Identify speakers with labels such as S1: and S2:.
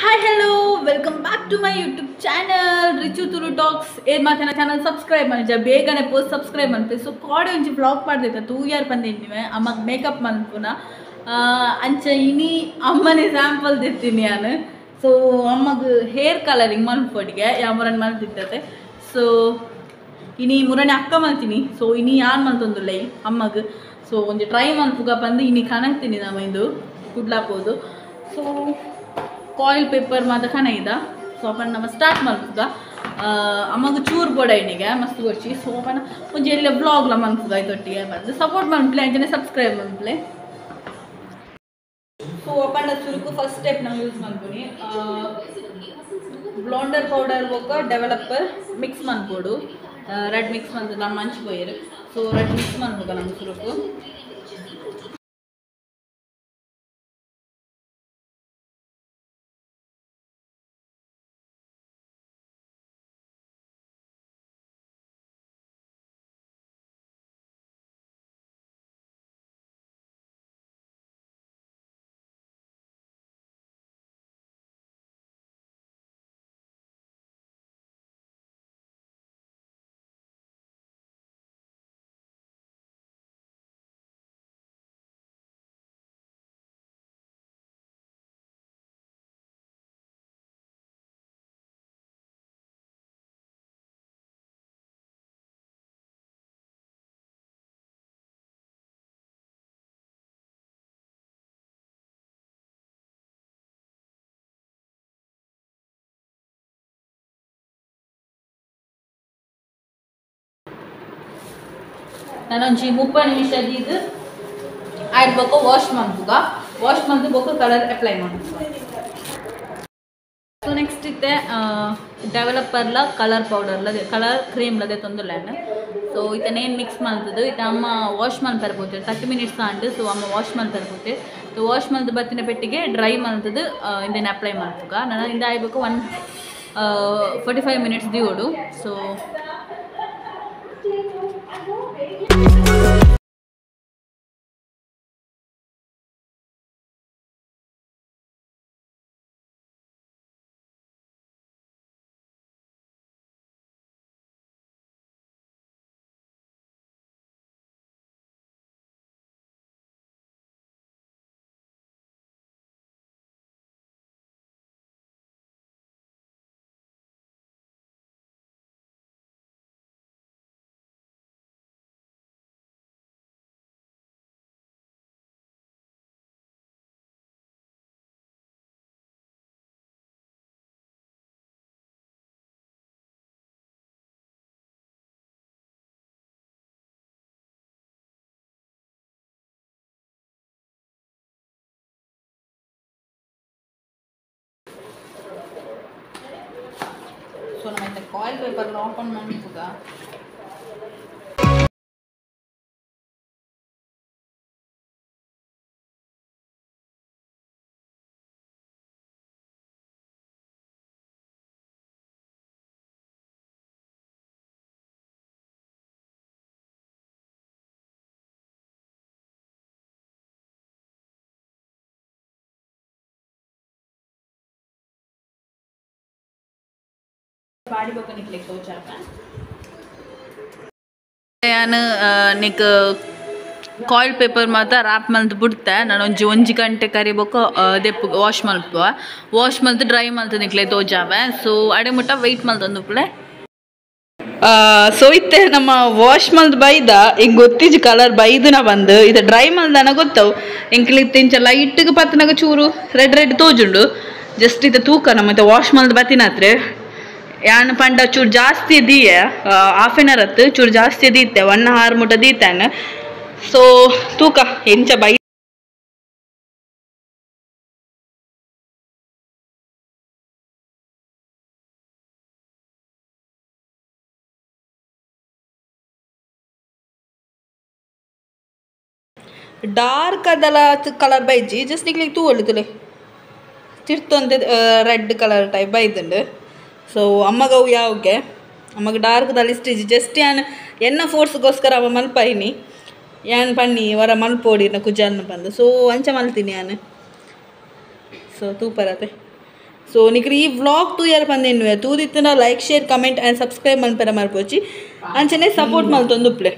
S1: Hi, hello, welcome back to my YouTube channel Richu Turu Talks. My channel subscribe manja begane post subscribe manpe so code unji vlog padeta 2 year pandinnive amag makeup manpuna ancha ini ammane sample dittini anu so ammag hair coloring manpodige yamuran maltitte so ini murane akka maltini so ini yan maltondulai ammag so onje try manpuga pandi ini kanatini namindu kudla podu so coil paper ಮಾತ ಕನೈದ so ಅಪ್ಪನ ನಮ್ಮ start ಮಾಡ್ತದ ಅಮ್ಮಗ ಚೂರು ಬೋಡೈನಿಗೆ ಮಸ್ತ್ ಗೊಚ್ಚಿ so ಅಪ್ಪನ ಒಂಜಿ ಎಲ್ಲ ಬ್ಲಾಗ್ಲ ಮನ್ಪುಗ ಐತೊಟ್ಟಿಗೆ ಬಂದು ಸಪೋರ್ಟ್ ಮನ್ಪ್ಲೆ ಅಂಚನೆ ಸಬ್ಸ್ಕ್ರೈಬ್ ಮನ್ಪ್ಲೆ ಸೊ ಅಪ್ಪನ ಚುರುಕು ಫಸ್ಟ್ ಸ್ಟೆಪ್ ನಾವು ಯೂಸ್ ಮಾಡ್ತೀನಿ ಬ್ಲಾಂಡರ್ ಪೌಡರ್ ಬೊಕ್ಕ ಡೆವಲಪರ್ ಮಿಕ್ಸ್ ಮನ್ಪೋಡು ರೆಡ್ ಮಿಕ್ಸ್ ಮಂತ್ ನಮ್ಮ ಮಂಚ್ ಪೋಯರು ಸೊ ರೆಡ್ ಮಿಕ್ಸ್ ಮನ್ಪುಗ ನಮ್ಮ ಚುರುಕು ನಾನೊಂಜಿ 30 ನಿಮಿಷದ ಇದು ಆಡ್ಬೇಕು ವಾಶ್ ಮಾಡ್ಬುಗ ವಾಶ್ ಮಾಡಿದ ಬೇಕು ಕಲರ್ ಅಪ್ಲೈ ಮಾಡ್ಬೇಕು ಸೊ ನೆಕ್ಸ್ಟ್ ಇತ್ತೆ ಡೆವಲಪರ್ಲ ಕಲರ್ ಪೌಡರ್ಲ ಕಲರ್ ಕ್ರೀಮ್ಲದೆ ತೊಂದಲೆಯನ್ನು ಸೊ ಇದನ್ನೇನು ಮಿಕ್ಸ್ ಮಾಡ್ತದೆ ಇದು ಅಮ್ಮ ವಾಶ್ ಮಾಡಿ ತರ್ಬೋದು 30 ಮಿನಿಟ್ಸ್ ಆಂಡು ಸೊ ಅಮ್ಮ ವಾಶ್ ಮಾಡಿ ತರ್ಬೋದು ಸೊ ವಾಶ್ ಮಾಡಿದ ಬತ್ತಿನ ಪೆಟ್ಟಿಗೆ ಡ್ರೈ ಮಾಡ್ತದೆ ಇದನ್ನು ಅಪ್ಲೈ ಮಾಡ್ಬೇಕು ನಾನು ಇದು ಆಗಬೇಕು 45 ಮಿನಿಟ್ಸ್ ದಿಯೋಡು ಸೊ ಸೊ ನಮ್ಮ ಕಾಯಿಲ್ ಪೇಪರ್ ಓಪನ್ ಮಾಡ್ಬೇಕು ನಾನು ನಿಕ್ ಕಾಯಿಲ್ ಪೇಪರ್ ಮಾತ್ರ ರ್ಯಾಪ್ ಮಲ್ತು ಬಿಡ್ತೆ ನಾನು ಒಂಜಿ ಗಂಟೆ ಕರಿಬೇಕು ದೆಪ್ಪು ವಾಶ್ ಮಲ್ಪುವ ವಾಶ್ ಮಲ್ತು ಡ್ರೈ ಮಲ್ತು ನಿಕ್ಲೆ ತೋಜಾವೆ ಸೊ ಅಡೆ ಮುಟ್ಟ ವೆಯ್ಟ್ ಮಲ್ತಂದು ಪುಳೆ ಸೊ ಇತ್ತೆ ನಮ್ಮ ವಾಶ್ ಮಲ್ದು ಬೈದ ಈಗ ಗೊತ್ತಿಜ್ ಕಲರ್ ಬೈದನ ಬಂದು ಇದು ಡ್ರೈ ಮಲ್ದನ ಗೊತ್ತವು ಇಂಕ್ಲಿತ್ತು ಇಂಚ ಲೈಟ್ಗೆ ಪತ್ತನಾಗ ಚೂರು ರೆಡ್ ರೆಡ್ ತೋಜುಂಡು ಜಸ್ಟ್ ಇದು ತೂಕ ನಮ್ಮ ವಾಶ್ ಮಲ್ದು ಬತ್ತಿನತ್ರೆ ಯಾನ್ ಪಂಡ ಚೂರು ಜಾಸ್ತಿ ದೀಯೆ ಹಾಫ್ ಆನ್ ಅವರ್ ಹತ್ತು ಚೂರು ಜಾಸ್ತಿ ದೀತೆ 1 hour ಮುಟ್ಟ ದೀತಾನೆ ಸೊ ತೂಕ ಎಂಚ ಬೈ ಡಾರ್ಕ್ ಅದಲ್ಲ ಕಲರ್ ಬೈಜಿ ಜಸ್ಟ್ ನಿಕ್ಲಿಗೆ ತೂ ಒಳ್ಳುತ್ತಲೆ ತಿರ್ತೊಂದು ರೆಡ್ ಕಲರ್ ಟೈಪ್ ಬೈದುಂಡು ಸೊ ಅಮ್ಮಗವು ಯಾವಕ್ಕೆ ಅಮಗೆ ಡಾರ್ಕ್ದಲ್ಲಿ ಸ್ಟಿಚ್ ಜಸ್ಟ್ ಯಾನ್ ಎನ್ನ ಫೋರ್ಸ್ಗೋಸ್ಕರ ಅವ ಮಲ್ಪೈನಿ ಯಾನ್ ಪನ್ನಿ ವರ ಮಲ್ಪೋಡಿನ ಕುಜಾಲ್ನ ಬಂದು ಸೊ ಅಂಚ ಮಲ್ತೀನಿ ಯಾನ್ ಸೊ ತೂಪರತೆ ಸೊ ನಿಕ್ರಿ ಈ ವ್ಲಾಗ್ ತೂಯಾರು ಪಂದೇನು ತೂದಿತ್ತನ like share comment and subscribe ಮನ್ಪರ ಮಲ್ಪೋಚಿ ಅಂಚನೆ ಸಪೋರ್ಟ್ ಮಲ್ತೊಂದು ಉಪ್ಲೆ.